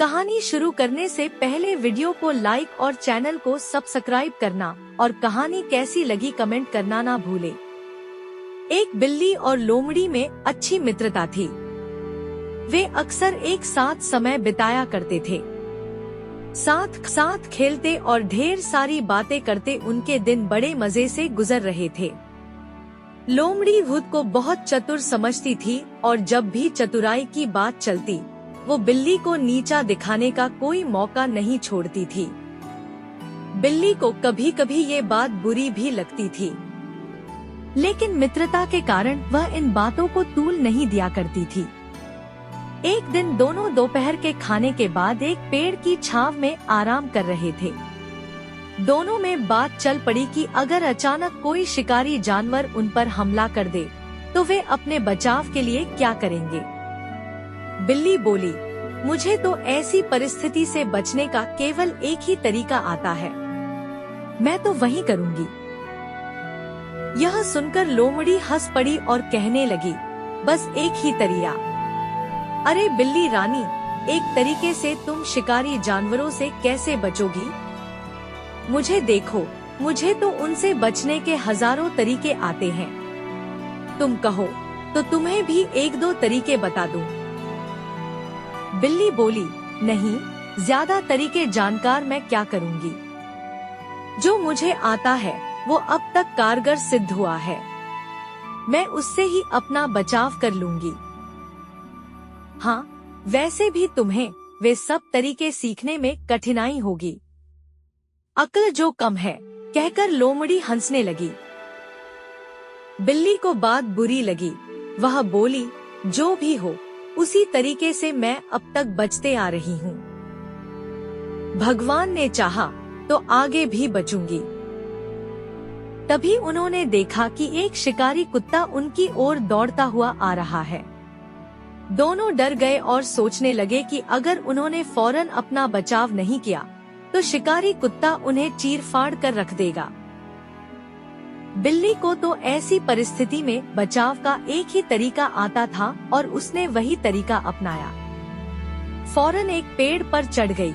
कहानी शुरू करने से पहले वीडियो को लाइक और चैनल को सब्सक्राइब करना और कहानी कैसी लगी कमेंट करना ना भूले। एक बिल्ली और लोमड़ी में अच्छी मित्रता थी। वे अक्सर एक साथ समय बिताया करते थे। साथ साथ खेलते और ढेर सारी बातें करते उनके दिन बड़े मजे से गुजर रहे थे। लोमड़ी खुद को बहुत चतुर समझती थी और जब भी चतुराई की बात चलती वो बिल्ली को नीचा दिखाने का कोई मौका नहीं छोड़ती थी। बिल्ली को कभी कभी ये बात बुरी भी लगती थी, लेकिन मित्रता के कारण वह इन बातों को तूल नहीं दिया करती थी। एक दिन दोनों दोपहर के खाने के बाद एक पेड़ की छांव में आराम कर रहे थे। दोनों में बात चल पड़ी कि अगर अचानक कोई शिकारी जानवर उन पर हमला कर दे तो वे अपने बचाव के लिए क्या करेंगे। बिल्ली बोली, मुझे तो ऐसी परिस्थिति से बचने का केवल एक ही तरीका आता है, मैं तो वही करूंगी। यह सुनकर लोमड़ी हंस पड़ी और कहने लगी, बस एक ही तरीका? अरे बिल्ली रानी, एक तरीके से तुम शिकारी जानवरों से कैसे बचोगी? मुझे देखो, मुझे तो उनसे बचने के हजारों तरीके आते हैं। तुम कहो तो तुम्हें भी एक दो तरीके बता दूं। बिल्ली बोली, नहीं, ज्यादा तरीके जानकर मैं क्या करूंगी? जो मुझे आता है वो अब तक कारगर सिद्ध हुआ है, मैं उससे ही अपना बचाव कर लूंगी। हाँ, वैसे भी तुम्हें वे सब तरीके सीखने में कठिनाई होगी, अक्ल जो कम है, कहकर लोमड़ी हंसने लगी। बिल्ली को बात बुरी लगी। वह बोली, जो भी हो, उसी तरीके से मैं अब तक बचते आ रही हूँ। भगवान ने चाहा तो आगे भी बचूंगी। तभी उन्होंने देखा कि एक शिकारी कुत्ता उनकी ओर दौड़ता हुआ आ रहा है। दोनों डर गए और सोचने लगे कि अगर उन्होंने फौरन अपना बचाव नहीं किया तो शिकारी कुत्ता उन्हें चीर फाड़ कर रख देगा। बिल्ली को तो ऐसी परिस्थिति में बचाव का एक ही तरीका आता था और उसने वही तरीका अपनाया। फौरन एक पेड़ पर चढ़ गई।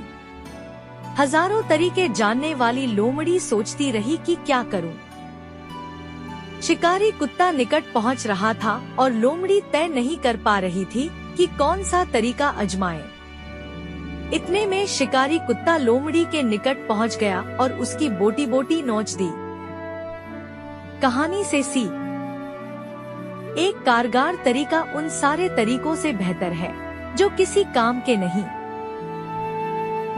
हजारों तरीके जानने वाली लोमड़ी सोचती रही कि क्या करूं। शिकारी कुत्ता निकट पहुंच रहा था और लोमड़ी तय नहीं कर पा रही थी कि कौन सा तरीका आजमाए। इतने में शिकारी कुत्ता लोमड़ी के निकट पहुंच गया और उसकी बोटी बोटी नोच दी। कहानी से सीख, एक कारगर तरीका उन सारे तरीकों से बेहतर है जो किसी काम के नहीं।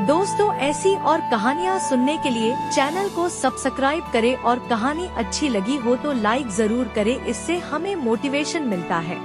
दोस्तों, ऐसी और कहानियाँ सुनने के लिए चैनल को सब्सक्राइब करें और कहानी अच्छी लगी हो तो लाइक जरूर करें, इससे हमें मोटिवेशन मिलता है।